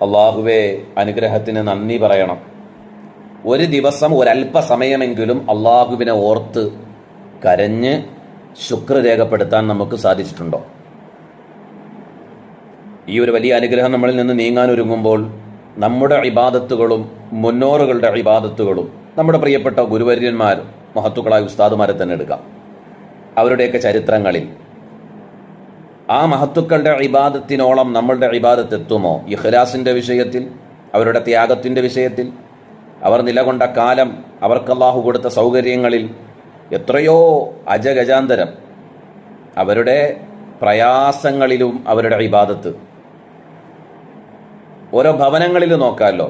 അള്ളാഹുവേ, അനുഗ്രഹത്തിന് നന്ദി പറയണം. ഒരു ദിവസം ഒരല്പസമയമെങ്കിലും അള്ളാഹുവിനെ ഓർത്ത് കരഞ്ഞ് ശുക്ർ രേഖപ്പെടുത്താൻ നമുക്ക് സാധിച്ചിട്ടുണ്ടോ? ഈ ഒരു വലിയ അനുഗ്രഹം നമ്മളിൽ നിന്ന് നീങ്ങാൻ ഒരുങ്ങുമ്പോൾ നമ്മുടെ ഇബാദത്തുകളും മുന്നോറുകളുടെ ഇബാദത്തുകളും നമ്മുടെ പ്രിയപ്പെട്ട ഗുരുവര്യന്മാർ, മഹത്തുക്കളായ ഉസ്താദുമാരെ തന്നെ എടുക്കാം. അവരുടെയൊക്കെ ചരിത്രങ്ങളിൽ ആ മഹത്തുക്കളുടെ ഇബാദത്തിനോളം നമ്മളുടെ ഇബാദത്ത് എത്തുമോ? ഇഖ്ലാസിൻ്റെ വിഷയത്തിൽ, അവരുടെ ത്യാഗത്തിൻ്റെ വിഷയത്തിൽ, അവർ നിലകൊണ്ട കാലം, അവർക്ക് അല്ലാഹു കൊടുത്ത സൗകര്യങ്ങളിൽ എത്രയോ അജഗജാന്തരം. അവരുടെ പ്രയാസങ്ങളിലും അവരുടെ ഇബാദത്ത്. ഓരോ ഭവനങ്ങളിൽ നോക്കാമല്ലോ,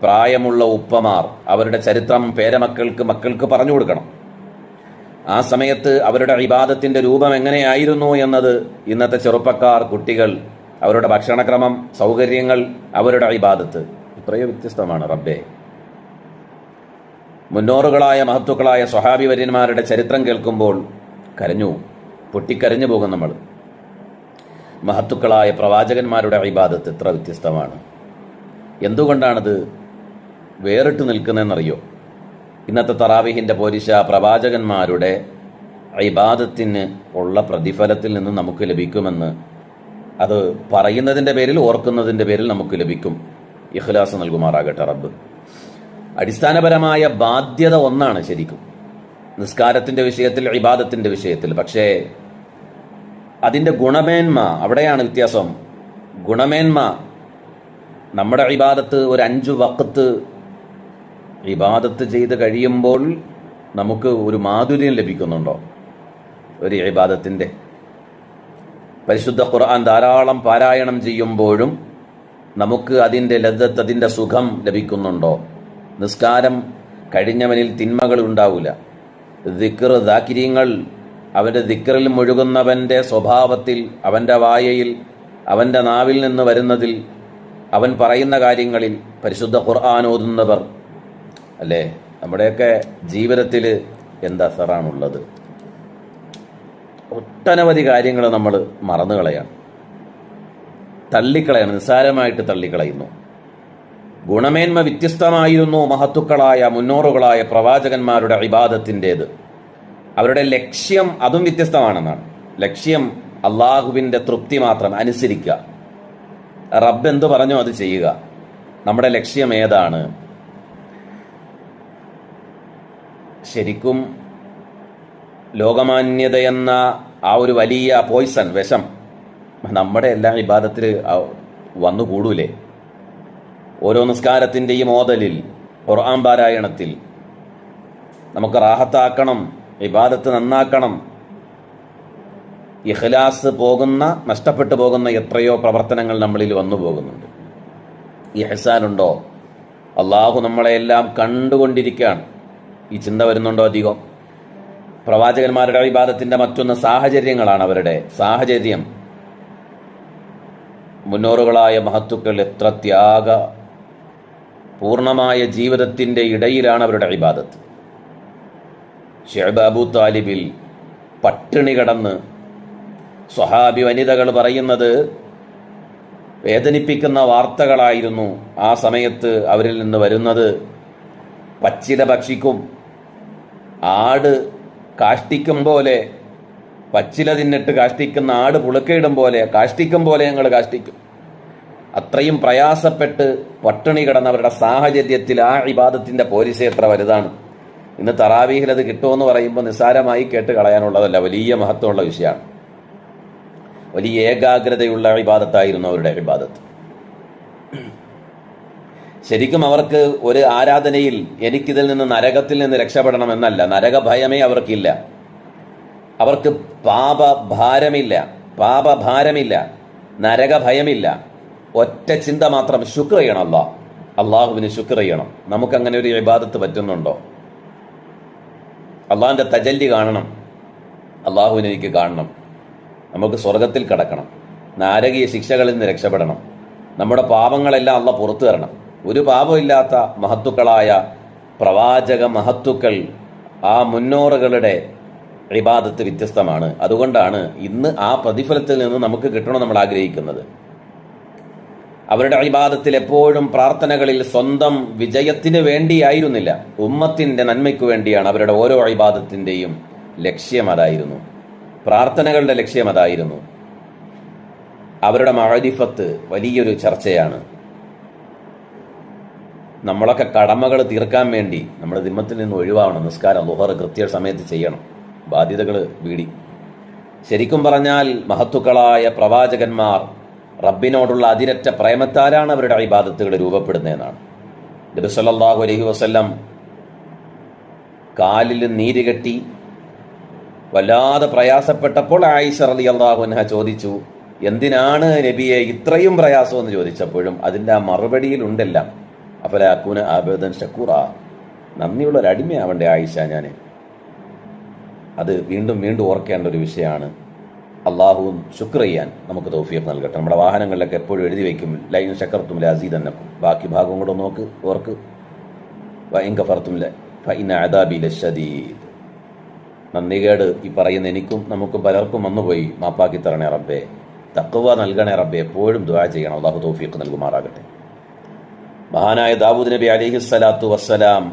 പ്രായമുള്ള ഉപ്പമാർ അവരുടെ ചരിത്രം മക്കൾക്ക് പറഞ്ഞു കൊടുക്കണം. ആ സമയത്ത് അവരുടെ ഇബാദത്തിൻ്റെ രൂപം എങ്ങനെയായിരുന്നു എന്നത് ഇന്നത്തെ ചെറുപ്പക്കാർ, കുട്ടികൾ, അവരുടെ ഭക്ഷണക്രമം, സൗകര്യങ്ങൾ, അവരുടെ ഇബാദത്ത് എത്രയോ വ്യത്യസ്തമാണ്. റബ്ബേ, മുന്നോറുകളായ മഹത്തുക്കളായ സ്വഹാബി വര്യന്മാരുടെ ചരിത്രം കേൾക്കുമ്പോൾ പൊട്ടിക്കരഞ്ഞു പോകും നമ്മൾ. മഹത്തുക്കളായ പ്രവാചകന്മാരുടെ ഇബാദത്ത് എത്ര വ്യത്യസ്തമാണ്. എന്തുകൊണ്ടാണത് വേറിട്ട് നിൽക്കുന്നതെന്നറിയോ? ഇന്നത്തെ തറാവീഹിൻ്റെ പോരിശ പ്രവാചകന്മാരുടെ ഇബാദത്തിന് ഉള്ള പ്രതിഫലത്തിൽ നിന്ന് നമുക്ക് ലഭിക്കുമെന്ന്, അത് പറയുന്നതിൻ്റെ പേരിൽ, ഓർക്കുന്നതിൻ്റെ പേരിൽ നമുക്ക് ലഭിക്കും. ഇഖ്ലാസ് നൽകുമാറാകട്ടെ റബ്ബ്. അടിസ്ഥാനപരമായ ബാധ്യത ഒന്നാണ് ശരിക്കും, നിസ്കാരത്തിൻ്റെ വിഷയത്തിൽ, ഇബാദത്തിൻ്റെ വിഷയത്തിൽ. പക്ഷേ അതിൻ്റെ ഗുണമേന്മ, അവിടെയാണ് വ്യത്യാസം. ഗുണമേന്മ, നമ്മുടെ ഇബാദത്ത് ഒരു 5 വഖത്ത് ഇബാദത്ത് ചെയ്ത് കഴിയുമ്പോൾ നമുക്ക് ഒരു മാധുര്യം ലഭിക്കുന്നുണ്ടോ? ഒരു ഇബാദത്തിൻ്റെ പരിശുദ്ധ ഖുർആൻ ധാരാളം പാരായണം ചെയ്യുമ്പോഴും നമുക്ക് അതിൻ്റെ ലദ്ദത്ത്, അതിൻ്റെ സുഖം ലഭിക്കുന്നുണ്ടോ? നിസ്കാരം കഴിഞ്ഞവനിൽ തിന്മകൾ ഉണ്ടാവില്ല. ദിക്ർ, ദാകിരീങ്ങൾ, അവൻ്റെ ദിക്റിൽ മുഴുകുന്നവൻ്റെ സ്വഭാവത്തിൽ, അവൻ്റെ വായയിൽ, അവൻ്റെ നാവിൽ നിന്ന് വരുന്നതിൽ, അവൻ പറയുന്ന കാര്യങ്ങളിൽ പരിശുദ്ധ ഖുർആൻ ഓതുന്നവർ അല്ലേ, നമ്മുടെയൊക്കെ ജീവിതത്തിൽ എന്ത് അസറാണുള്ളത്? ഒട്ടനവധി കാര്യങ്ങൾ നമ്മൾ മറന്നു കളയാണ്, തള്ളിക്കളയാണ്, നിസ്സാരമായിട്ട് തള്ളിക്കളയുന്നു. ഗുണമേന്മ വ്യത്യസ്തമായിരുന്നു മഹത്തുക്കളായ മുന്നോറുകളായ പ്രവാചകന്മാരുടെ ഇബാദത്തിൻ്റേത്. അവരുടെ ലക്ഷ്യം അതും വ്യത്യസ്തമാണെന്നാണ്. ലക്ഷ്യം അള്ളാഹുവിൻ്റെ തൃപ്തി മാത്രം, അനുസരിക്കുക. റബ്ബ് എന്തു പറഞ്ഞോ അത് ചെയ്യുക. നമ്മുടെ ലക്ഷ്യം ഏതാണ്? ശരിക്കും ലോകമാന്യതയെന്ന ആ ഒരു വലിയ പോയ്സൺ, വിഷം നമ്മുടെ എല്ലാ ഇബാദത്തിൽ വന്നുകൂടൂലേ? ഓരോ നിസ്കാരത്തിൻ്റെയും ഓതലിൽ, ഖുർആൻ പാരായണത്തിൽ നമുക്ക് റാഹത്താക്കണം, ഇബാദത്ത് നന്നാക്കണം. ഇഖ്ലാസ് നഷ്ടപ്പെട്ടു പോകുന്ന എത്രയോ പ്രവർത്തനങ്ങൾ നമ്മളിൽ വന്നു പോകുന്നുണ്ട്. ഇഹ്സാനുണ്ടോ? അള്ളാഹു നമ്മളെല്ലാം കണ്ടുകൊണ്ടിരിക്കുകയാണ്. ഈ ചിന്ത വരുന്നുണ്ടോ അധികം? പ്രവാചകന്മാരുടെ ഇബാദത്തിൻ്റെ മറ്റൊന്ന് സാഹചര്യങ്ങളാണ്. അവരുടെ സാഹചര്യം, മുന്നോറുകളായ മഹത്തുക്കൾ എത്ര പൂർണ്ണമായ ജീവിതത്തിൻ്റെ ഇടയിലാണ് അവരുടെ ഇബാദത്ത്. ശുഐബ് അബൂ താലിബിൽ പട്ടിണി കിടന്ന് സ്വഹാബി വനിതകൾ പറയുന്നത് വേദനിപ്പിക്കുന്ന വാർത്തകളായിരുന്നു. ആ സമയത്ത് അവരിൽ നിന്ന് വരുന്നത് പച്ചില ഭക്ഷിക്കും, ആട് കാഷ്ടിക്കും പോലെ, പച്ചില തിന്നിട്ട് കാഷ്ടിക്കുന്ന ആട് പുളുക്കയിടും പോലെ, കാഷ്ടിക്കും പോലെ ഞങ്ങൾ കാഷ്ടിക്കും. അത്രയും പ്രയാസപ്പെട്ട് പട്ടിണി കിടന്നവരുടെ സാഹചര്യത്തിൽ ആ ഇബാദത്തിൻ്റെ പോരിശ എത്ര വലുതാണ്. ഇന്ന് തറാവീഹിൽ അത് കിട്ടുമെന്ന് പറയുമ്പോൾ നിസ്സാരമായി കേട്ട് കളയാനുള്ളതല്ല, വലിയ മഹത്വമുള്ള വിഷയമാണ്. വലിയ ഏകാഗ്രതയുള്ള ഇബാദത്തായിരുന്നു അവരുടെ ഇബാദത്ത്. ശരിക്കും അവർക്ക് ഒരു ആരാധനയിൽ എനിക്കിതിൽ നിന്ന്, നരകത്തിൽ നിന്ന് രക്ഷപ്പെടണമെന്നല്ല, നരകഭയമേ അവർക്കില്ല. അവർക്ക് പാപഭാരമില്ല, നരകഭയമില്ല. ഒറ്റ ചിന്ത മാത്രം, ശുക്ർ ചെയ്യണം. അള്ളാഹുവിന് ശുക്ർ ചെയ്യണം. നമുക്കങ്ങനെ ഒരു ഇബാദത്ത് പറ്റുന്നുണ്ടോ? അള്ളാഹിൻ്റെ തജല്ലി കാണണം, അള്ളാഹുവിനെ എനിക്ക് കാണണം, നമുക്ക് സ്വർഗത്തിൽ കടക്കണം, നാരകീയ ശിക്ഷകളിൽ നിന്ന് രക്ഷപ്പെടണം, നമ്മുടെ പാപങ്ങളെല്ലാം അള്ളാഹ് പുറത്തു തരണം. ഒരു പാപമില്ലാത്ത മഹത്തുക്കളായ പ്രവാചക മഹത്തുക്കൾ, ആ മുന്നോറുകളുടെ ഇബാദത്ത് വ്യത്യസ്തമാണ്. അതുകൊണ്ടാണ് ഇന്ന് ആ പ്രതിഫലത്തിൽ നിന്ന് നമുക്ക് കിട്ടണം നമ്മൾ ആഗ്രഹിക്കുന്നത്. അവരുടെ ഇബാദത്തിൽ എപ്പോഴും പ്രാർത്ഥനകളിൽ സ്വന്തം വിജയത്തിന് വേണ്ടിയായിരുന്നില്ല, ഉമ്മത്തിന്റെ നന്മയ്ക്ക് വേണ്ടിയാണ് അവരുടെ ഓരോ ഇബാദത്തിന്റെയും ലക്ഷ്യം അതായിരുന്നു, പ്രാർത്ഥനകളുടെ ലക്ഷ്യം അതായിരുന്നു. അവരുടെ മഅരിഫത്ത് വലിയൊരു ചർച്ചയാണ്. നമ്മളൊക്കെ കടമകൾ തീർക്കാൻ വേണ്ടി നമ്മുടെ ദിമ്മത്തിൽ നിന്ന് ഒഴിവാവണം. നിസ്കാരം ളുഹർ കൃത്യസമയത്ത് ചെയ്യണം, ബാധ്യതകൾ വീടി. ശരിക്കും പറഞ്ഞാൽ മഹത്തുക്കളായ പ്രവാചകന്മാർ റബ്ബിനോടുള്ള അതിരറ്റ പ്രേമത്താലാണ് അവരുടെ ഇബാദത്തുകൾ രൂപപ്പെടുന്നതെന്നാണ്. നബി സല്ലല്ലാഹു അലൈഹി വസല്ലം കാലിൽ നീര് കെട്ടി വല്ലാതെ പ്രയാസപ്പെട്ടപ്പോൾ ആയിഷ റളിയല്ലാഹു അൻഹ ചോദിച്ചു, എന്തിനാണ് നബിയെ ഇത്രയും പ്രയാസം എന്ന് ചോദിച്ചപ്പോഴും അതിൻ്റെ ആ മറുപടിയിലുണ്ടെല്ലാം അഫല അകൂന അബദൻ ഷക്കൂറ, നന്ദിയുള്ള ഒരു അടിമയാവണ്ടേ ആയിഷ ഞാൻ. അത് വീണ്ടും വീണ്ടും ഓർക്കേണ്ട ഒരു വിഷയമാണ്. അള്ളാഹുവും ശുക്ർ ചെയ്യാൻ നമുക്ക് തൗഫീഖ് നൽകട്ടെ. നമ്മുടെ വാഹനങ്ങളിലൊക്കെ എപ്പോഴും എഴുതി വയ്ക്കും ലൈൻ ശക്കർത്തും ലഅസീദന്നക്കും, ബാക്കി ഭാഗം കൂടെ നോക്ക് ഓർക്ക്, വഇൻ കഫർത്തും ഫഇന്ന അദാബി ലശദീദ്. നന്ദികേട് ഈ പറയുന്ന എനിക്കും നമുക്കും പലർക്കും വന്നുപോയി, മാപ്പാക്കി തരണേ റബ്ബേ, തഖ്വ നൽകണേ റബ്ബേ, എപ്പോഴും ദുആ ചെയ്യണം. അള്ളാഹു തൗഫീഖ് നൽകുമാറാകട്ടെ. മഹാനായ ദാവൂദ് നബി അലൈഹിസ്സലാത്തു വസ്സലാം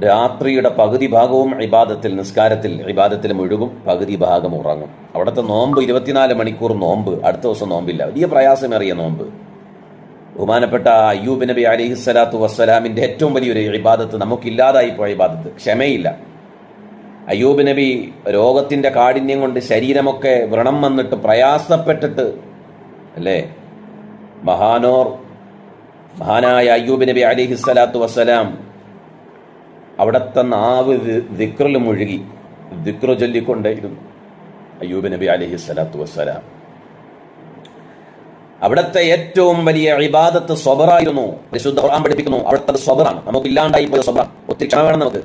രാത്രിയുടെ പകുതി ഭാഗവും ഇബാദത്തിൽ, നിസ്കാരത്തിൽ ഇബാദത്തിൽ മുഴുകും, പകുതി ഭാഗം ഉറങ്ങും. അവിടുത്തെ നോമ്പ് 24 മണിക്കൂർ നോമ്പ്, അടുത്ത ദിവസം നോമ്പില്ല, വലിയ പ്രയാസമേറിയ നോമ്പ്. ബഹുമാനപ്പെട്ട അയ്യൂബ് നബി അലൈഹിസ്സലാത്തു വസ്സലാമിന്റെ ഏറ്റവും വലിയൊരു ഇബാദത്ത്, നമുക്കില്ലാതായി പോയ ഇബാദത്ത്, ക്ഷമയില്ല. അയ്യൂബ് നബി രോഗത്തിന്റെ കാഠിന്യം കൊണ്ട് ശരീരമൊക്കെ വ്രണം വന്നിട്ട് പ്രയാസപ്പെട്ടിട്ട് അല്ലേ, മഹാനായ അയ്യൂബ് നബി അലൈഹിസ്സലാത്തു വസ്സലാം അവിടുത്തെ നാവ് ദിക്റിൽ മുഴുകി, ദിക്റ് ചൊല്ലിക്കൊണ്ടേയിരുന്നു അയ്യൂബ് നബി അലൈഹിസ്സലാത്തു വസ്സലാം. അവിടുത്തെ ഏറ്റവും വലിയ ഇബാദത്ത് സ്വബറായിരുന്നു. വിശുദ്ധ ഖുർആൻ പഠിപ്പിക്കുന്നു അവിടുത്തെ സ്വബറാണ്, നമുക്ക് ഇല്ലാണ്ടായി പോയ സ്വബറാണ്. ഒത്തിരി ക്ഷമ വേണം നമുക്ക്.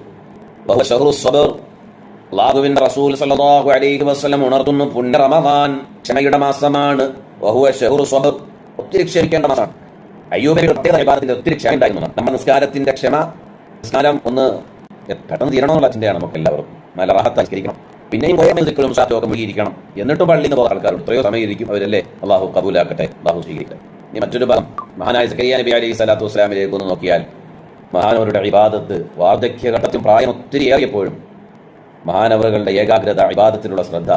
അല്ലാഹുവിന്റെ റസൂൽ സല്ലല്ലാഹു അലൈഹി വസല്ലം ഉണർത്തുന്നു, പുണ്യ റമദാൻ ക്ഷമയുടെ മാസമാണ്. വഹുവ ശഹ്റു സ്വബർ, ഒത്തിരി ക്ഷമിക്കേണ്ട മാസമാണ്. അയ്യൂബ് നബിയുടെ ഇബാദത്തിന്റെ ഒത്തിരി ക്ഷമ ഉണ്ടായിരുന്നു. നമ്മുടെ നിസ്കാരത്തിന്റെ ക്ഷമ, നിസ്കാരം ഒന്ന് പെട്ടെന്ന് തീരണമെന്നുള്ള ചിന്തയാണ് നമുക്ക് എല്ലാവർക്കും. നല്ല റാഹത്തായിരിക്കണം, പിന്നെയും ദിക്റും സാറ്റൊക്കെ മുഴുകിയിരിക്കണം. എന്നിട്ടും പള്ളിയിൽ നിന്ന് പോകുന്ന ആൾക്കാരുണ്ട്, എത്രയോ സമയം ഇരിക്കും അവരല്ലേ. അള്ളാഹു കബൂലാക്കട്ടെ, അള്ളാഹു സ്വീകരിക്കട്ടെ. ഇനി മറ്റൊരു ഭാഗം മഹാനായ സക്കരിയ നബി അലൈഹി സ്വലാത്തു വസ്സലാമിലേക്ക് ഒന്ന് നോക്കിയാൽ, മഹാനവരുടെ ഇബാദത്ത് വാർദ്ധക്യഘട്ടത്തിൽ പ്രായം ഒത്തിരി ഏറിയപ്പോഴും മഹാനവറുകളുടെ ഏകാഗ്രത, ഇബാദത്തിലുള്ള ശ്രദ്ധ,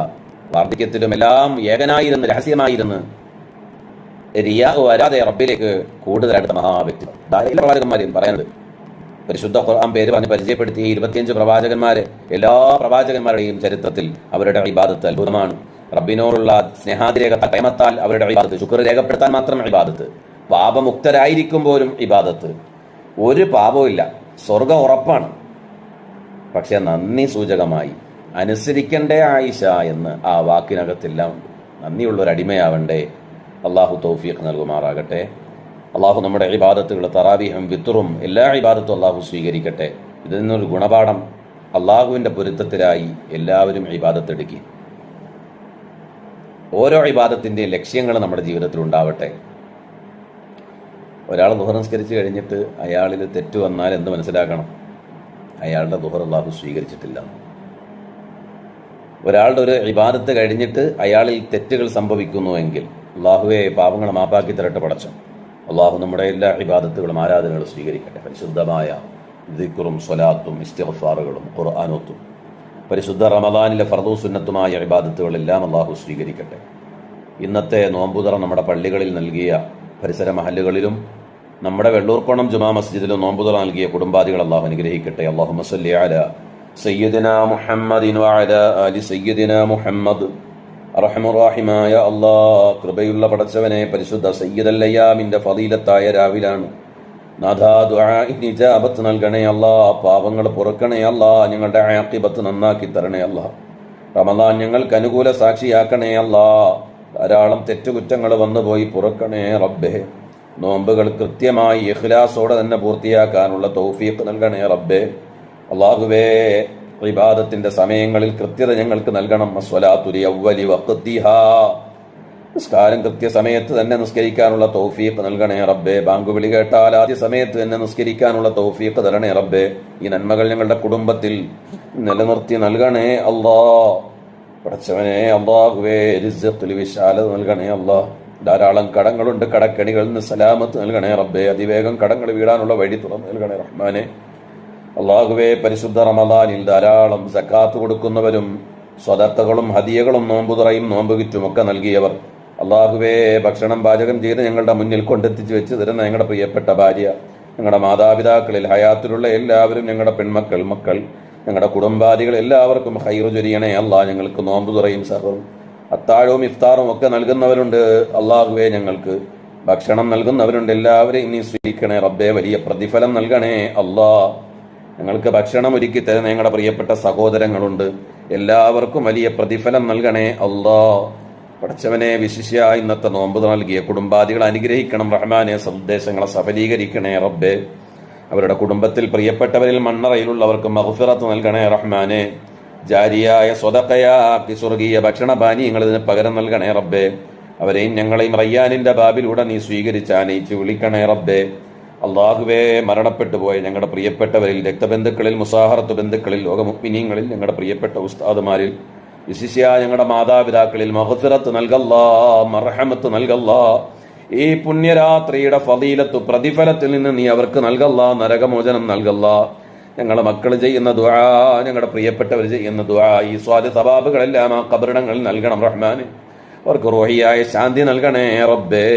വാർദ്ധക്യത്തിലും എല്ലാം ഏകനായിരുന്ന് രഹസ്യമായിരുന്ന് റിയാ വരാതെ റബ്ബിലേക്ക് കൂടുതൽ അടുത്ത മഹാവ്യക്തി. ധാരാളം പ്രവാചകന്മാരെയും പറയുന്നത് പരിശുദ്ധ ഖുർആൻ പേര് പറഞ്ഞ് പരിചയപ്പെടുത്തിയ 25 പ്രവാചകന്മാര്, എല്ലാ പ്രവാചകന്മാരുടെയും ചരിത്രത്തിൽ അവരുടെ ഇബാദത്ത് അത്ഭുതമാണ്. റബ്ബിനോടുള്ള സ്നേഹാതിരേഖ പ്രേമത്താൽ അവരുടെ ഇബാദത്ത്, ശുക്ർ രേഖപ്പെടുത്താൻ മാത്രം ഇബാദത്ത്, പാപമുക്തരായിരിക്കുമ്പോഴും ഇബാദത്ത്, ഒരു പാപവും ഇല്ല, സ്വർഗം ഉറപ്പാണ്. പക്ഷെ നന്ദി സൂചകമായി അനുസരിക്കണ്ടേ ആയിഷ എന്ന് ആ വാക്കിനകത്തെല്ലാം ഉണ്ട്. നന്ദിയുള്ളൊരു അടിമയാവണ്ടേ. അള്ളാഹു തൗഫീഖ് നൽകുമാറാകട്ടെ. അള്ളാഹു നമ്മുടെ ഇബാദത്തുകൾ, തറാവീഹും വിത്റും എല്ലാ ഇബാദത്തും അള്ളാഹു സ്വീകരിക്കട്ടെ. ഇതിൽ നിന്നൊരു ഗുണപാഠം, അള്ളാഹുവിൻ്റെ പൊരുത്തത്തിലായി എല്ലാവരും ഇബാദത്ത് എടുക്കി. ഓരോ ഇബാദത്തിൻ്റെയും ലക്ഷ്യങ്ങൾ നമ്മുടെ ജീവിതത്തിൽ ഉണ്ടാവട്ടെ. ഒരാൾ ദുഹർ നിസ്കരിച്ച് കഴിഞ്ഞിട്ട് അയാളിൽ തെറ്റ് വന്നാൽ എന്ത് മനസ്സിലാക്കണം? അയാളുടെ ദുഹർ അള്ളാഹു സ്വീകരിച്ചിട്ടില്ല. ഒരാളുടെ ഒരു ഇബാദത്ത് കഴിഞ്ഞിട്ട് അയാളിൽ തെറ്റുകൾ സംഭവിക്കുന്നുവെങ്കിൽ അള്ളാഹുവെ പാപങ്ങൾ മാപ്പാക്കി തരട്ടെ പടച്ചോ. അള്ളാഹു നമ്മുടെ എല്ലാ ഇബാദത്തുകളും ആരാധനകളും സ്വീകരിക്കട്ടെ. പരിശുദ്ധമായ ദിക്റും സ്വലാത്തും ഇസ്തിഗ്ഫാറുകളും ഖുർആനോത്തും പരിശുദ്ധ റമദാനിലെ ഫർദു സുന്നത്തുമായ ഇബാദത്തുകളെല്ലാം അള്ളാഹു സ്വീകരിക്കട്ടെ. ഇന്നത്തെ നോമ്പുതറ നമ്മുടെ പള്ളികളിൽ നൽകിയ പരിസര മഹല്ലുകളിലും നമ്മുടെ വെള്ളൂർക്കോണം ജുമാ മസ്ജിദിലും നോമ്പുതറ നൽകിയ കുടുംബാദികൾ അള്ളാഹു അനുഗ്രഹിക്കട്ടെ. അല്ലാഹുമ്മ സ്വല്ലി അലാ സയ്യിദിനാ മുഹമ്മദിൻ വഅലാ ആലി സയ്യിദിനാ മുഹമ്മദ്. അർഹമുറാഹിമായ അല്ലാഹ്, കൃപയുള്ള പടച്ചവനെ, പരിശുദ്ധ സയ്യിദുൽ അയ്യാമിന്റെ ഫളീലത്തായ രാവിലാണ് നാഥാ, ദുആഇന് ഇജാബത്ത് നൽകണേ അല്ലാഹ്, പാപങ്ങൾ പൊറുക്കണേ അല്ലാഹ്, ഞങ്ങളുടെ ആഖിബത്ത് നന്നാക്കി തരണേ അല്ലാഹ്. റമദാൻ ഞങ്ങൾക്ക് അനുകൂല സാക്ഷിയാക്കണേ അല്ലാഹ്. ധാരാളം തെറ്റുകുറ്റങ്ങൾ വന്നുപോയി, പൊറുക്കണേ റബ്ബേ. നോമ്പുകൾ കൃത്യമായി ഇഖ്ലാസോടെ തന്നെ പൂർത്തിയാക്കാനുള്ള തൗഫീഖ് നൽകണേ റബ്ബേ. അല്ലാഹുവേ, ഇബാദത്തിന്റെ സമയങ്ങളിൽ കൃത്യത ഞങ്ങൾക്ക് നൽകണം. അസ്വലാത്തു ലിഅവ്വലി വഖ്തിഹാ, നിസ്കാരം കൃത്യസമയത്ത് തന്നെ നിസ്കരിക്കാനുള്ള തൗഫീഖ് നൽകണേ റബ്ബേ. ബാങ്ക് വിളി കേട്ടാൽ ആദ്യ സമയത്ത് തന്നെ നിസ്കരിക്കാനുള്ള തൗഫീഖ് തരണേ റബ്ബേ. ഈ നന്മകൾ ഞങ്ങളുടെ കുടുംബത്തിൽ നിലനിർത്തി നൽകണേ അല്ലാഹ്. പടച്ചവനെ, അല്ലാഹുവേ, റിസ്ഖിൽ വിശാലത നൽകണേ അല്ലാഹ്. ധാരാളം കടങ്ങളുണ്ട്, കടക്കെണികളിൽ നിന്ന് സലാമത്ത് നൽകണേ റബ്ബേ. അതിവേഗം കടങ്ങൾ വീടാനുള്ള വഴി തുറന്നു നൽകണേ റഹ്മാനെ. അള്ളാഹുവേ, പരിശുദ്ധ റമദാനിൽ ധാരാളം സക്കാത്ത് കൊടുക്കുന്നവരും സ്വദഖകളും ഹദിയകളും നോമ്പുതുറയും നോമ്പുകിറ്റുമൊക്കെ നൽകിയവർ, അള്ളാഹുവേ, ഭക്ഷണം പാചകം ചെയ്ത് ഞങ്ങളുടെ മുന്നിൽ കൊണ്ടെത്തിച്ച് വെച്ച് തരുന്ന ഞങ്ങളുടെ പ്രിയപ്പെട്ട ഭാര്യ, ഞങ്ങളുടെ മാതാപിതാക്കളിൽ ഹയാത്തിലുള്ള എല്ലാവരും, ഞങ്ങളുടെ പെൺമക്കൾ, മക്കൾ, ഞങ്ങളുടെ കുടുംബാദികൾ എല്ലാവർക്കും ഹൈറു ചൊരിയണേ അല്ലാ. ഞങ്ങൾക്ക് നോമ്പുതുറയും സഹറും അത്താഴവും ഇഫ്താറും ഒക്കെ നൽകുന്നവരുണ്ട് അള്ളാഹുവേ, ഞങ്ങൾക്ക് ഭക്ഷണം നൽകുന്നവരുണ്ട്. എല്ലാവരെയും നീ സ്വീകരിക്കണേ റബ്ബേ. വലിയ പ്രതിഫലം നൽകണേ അല്ലാ. ഞങ്ങൾക്ക് ഭക്ഷണം ഒരുക്കി തരുന്ന ഞങ്ങളുടെ പ്രിയപ്പെട്ട സഹോദരങ്ങളുണ്ട്, എല്ലാവർക്കും വലിയ പ്രതിഫലം നൽകണേ അല്ലാ. പടച്ചവനെ, വിശിഷ്യ ഇന്നത്തെ നോമ്പ് നൽകിയ കുടുംബാദികളെ അനുഗ്രഹിക്കണം റഹ്മാനെ. സന്ദേശങ്ങളെ സഫലീകരിക്കണേ റബ്ബേ. അവരുടെ കുടുംബത്തിൽ പ്രിയപ്പെട്ടവരിൽ മണ്ണറയിലുള്ളവർക്ക് മഗ്ഫിറത്ത് നൽകണേ റഹ്മാനെ. ജാരിയായ സ്വദഖയാക്കി സ്വർഗീയ ഭക്ഷണപാനീയങ്ങൾ ഇതിന് പകരം നൽകണേ റബ്ബേ. അവരെയും ഞങ്ങളെയും റയ്യാനിന്റെ ബാബിലൂടെ നീ സ്വീകരിച്ച് ആനയിച്ച് വിളിക്കണേ റബ്ബേ. അള്ളാഹുവേ, മരണപ്പെട്ടു പോയ ഞങ്ങളുടെ പ്രിയപ്പെട്ടവരിൽ, രക്തബന്ധുക്കളിൽ, മുസാഹറത്ത് ബന്ധുക്കളിൽ, ലോകമുഅ്മിനീങ്ങളിൽ, ഞങ്ങളുടെ പ്രിയപ്പെട്ട ഉസ്താദുമാരിൽ, വിശിഷ്യ ഞങ്ങളുടെ മാതാപിതാക്കളിൽ മഗ്ഫിറത്ത് നൽകല്ലാ, മർഹമത്ത് നൽകല്ലാ. ഈ പുണ്യരാത്രിയുടെ ഫളീലത്ത് പ്രതിഫലത്തിൽ നിന്ന് നീ അവർക്ക് നൽകല്ലാ, നരകമോചനം നൽകല്ലാ. ഞങ്ങളുടെ മക്കൾ ചെയ്യുന്ന ദുആ, ഞങ്ങളുടെ പ്രിയപ്പെട്ടവർ ചെയ്യുന്ന ദുആ, ഈ സ്വാദ് സവാബുകളെല്ലാം ആ ഖബറിടങ്ങളിൽ നൽകണം റഹ്മാനെ. അവർക്ക് റൂഹിയായ ശാന്തി നൽകണേ റബ്ബേ.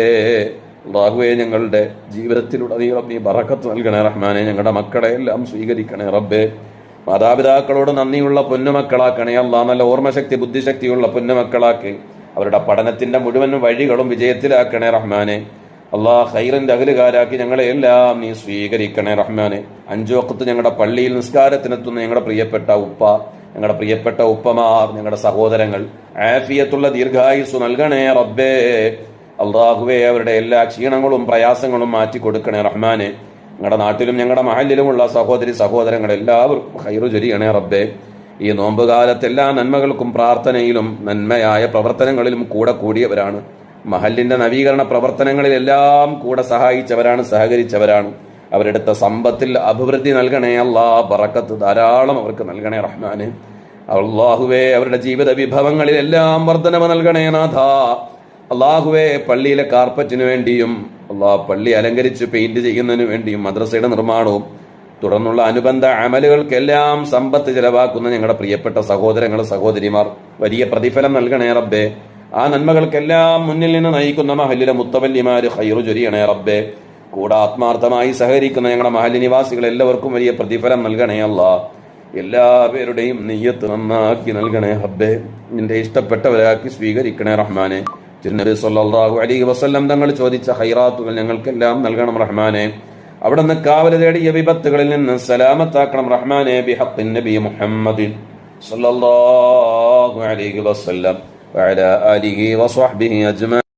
അല്ലാഹുവേ, ഞങ്ങളുടെ ജീവിതത്തിലുടനീളം നീ ബറക്കത്ത് നൽകണേ റഹ്മാനെ. ഞങ്ങളുടെ മക്കളെ എല്ലാം സ്വീകരിക്കണേ റബ്ബേ. മാതാപിതാക്കളോട് നന്ദിയുള്ള പൊന്നുമക്കളാക്കണേ അല്ലാ. നല്ല ഓർമ്മശക്തി, ബുദ്ധിശക്തിയുള്ള പൊന്നുമക്കളാക്കി അവരുടെ പഠനത്തിന്റെ മുഴുവൻ വഴികളും വിജയത്തിലാക്കണേ റഹ്മാനെ. അള്ളാഹ് ഖൈറിന്റെ അകലുകാരാക്കി ഞങ്ങളെ എല്ലാം നീ സ്വീകരിക്കണേ റഹ്മാനെ. 5 വഖത്ത് ഞങ്ങളുടെ പള്ളിയിൽ നിസ്കാരത്തിനെത്തുന്ന ഞങ്ങളുടെ പ്രിയപ്പെട്ട ഉപ്പ, ഞങ്ങളുടെ പ്രിയപ്പെട്ട ഉപ്പമാർ, ഞങ്ങളുടെ സഹോദരങ്ങൾ ആഫിയത്തുള്ള ദീർഘായുസ് നൽകണേ റബ്ബേ. അള്ളാഹുവേ, അവരുടെ എല്ലാ ക്ഷീണങ്ങളും പ്രയാസങ്ങളും മാറ്റി കൊടുക്കണേ റഹ്മാനെ. ഞങ്ങളുടെ നാട്ടിലും ഞങ്ങളുടെ മഹലിലുമുള്ള സഹോദരി സഹോദരങ്ങൾ എല്ലാവർക്കും ഖൈറു ചൊരിയണേ റബ്ബേ. ഈ നോമ്പുകാലത്ത് എല്ലാ നന്മകൾക്കും പ്രാർത്ഥനയിലും നന്മയായ പ്രവർത്തനങ്ങളിലും കൂടെ കൂടിയവരാണ്. മഹലിന്റെ നവീകരണ പ്രവർത്തനങ്ങളിലെല്ലാം കൂടെ സഹായിച്ചവരാണ്, സഹകരിച്ചവരാണ്. അവരെടുത്ത സമ്പത്തിൽ അഭിവൃദ്ധി നൽകണേ അല്ലാ. ബറക്കത്ത് ധാരാളം അവർക്ക് നൽകണേ റഹ്മാനെ. അല്ലാഹുവേ, അവരുടെ ജീവിത വിഭവങ്ങളിലെല്ലാം വർധനവ് നൽകണേ നാഥ. അല്ലാഹുവേ, പള്ളിയിലെ കാർപ്പറ്റിനു വേണ്ടിയും പള്ളി അലങ്കരിച്ച് പെയിന്റ് ചെയ്യുന്നതിനു വേണ്ടിയും മദ്രസയുടെ നിർമ്മാണവും തുടർന്നുള്ള അനുബന്ധ അമലുകൾക്കെല്ലാം സമ്പത്ത് ചെലവാക്കുന്ന ഞങ്ങളുടെ പ്രിയപ്പെട്ട സഹോദരങ്ങൾ, സഹോദരിമാർ വലിയ പ്രതിഫലം നൽകണേ റബ്ബേ. ആ നന്മകൾക്കെല്ലാം മുന്നിൽ നിന്ന് നയിക്കുന്ന മഹല്ലിലെ മുത്തവല്ലിമാര് ഖൈറു ചൊരിയണേ റബ്ബേ. കൂടെ ആത്മാർത്ഥമായി സഹകരിക്കുന്ന ഞങ്ങളുടെ മഹല്ല് നിവാസികൾ എല്ലാവർക്കും വലിയ പ്രതിഫലം നൽകണേ അല്ലാ. എല്ലാവരുടെയും നിയ്യത്ത് നന്നാക്കി നൽകണേ റബ്ബേ. നിന്റെ ഇഷ്ടപ്പെട്ടവരാക്കി സ്വീകരിക്കണേ റഹ്മാനെ. തിരുനബി സല്ലല്ലാഹു അലൈഹി വസല്ലം തങ്ങൾ ചോദിച്ച ഖൈറാത്തുകൾ ഞങ്ങൾക്കെല്ലാം നൽകണം റഹ്മാനെ. അവിടുന്ന് കാവല് തേടിയ വിപത്തുകളിൽ നിന്ന് സലാമത്താക്കണം റഹ്മാനെ. ബിഹഖ്ഖിൻ നബി മുഹമ്മദിൻ സല്ലല്ലാഹു അലൈഹി വസല്ലം വഅലാ ആലിഹി വസ്വഹ്ബിഹി അജ്മഈൻ.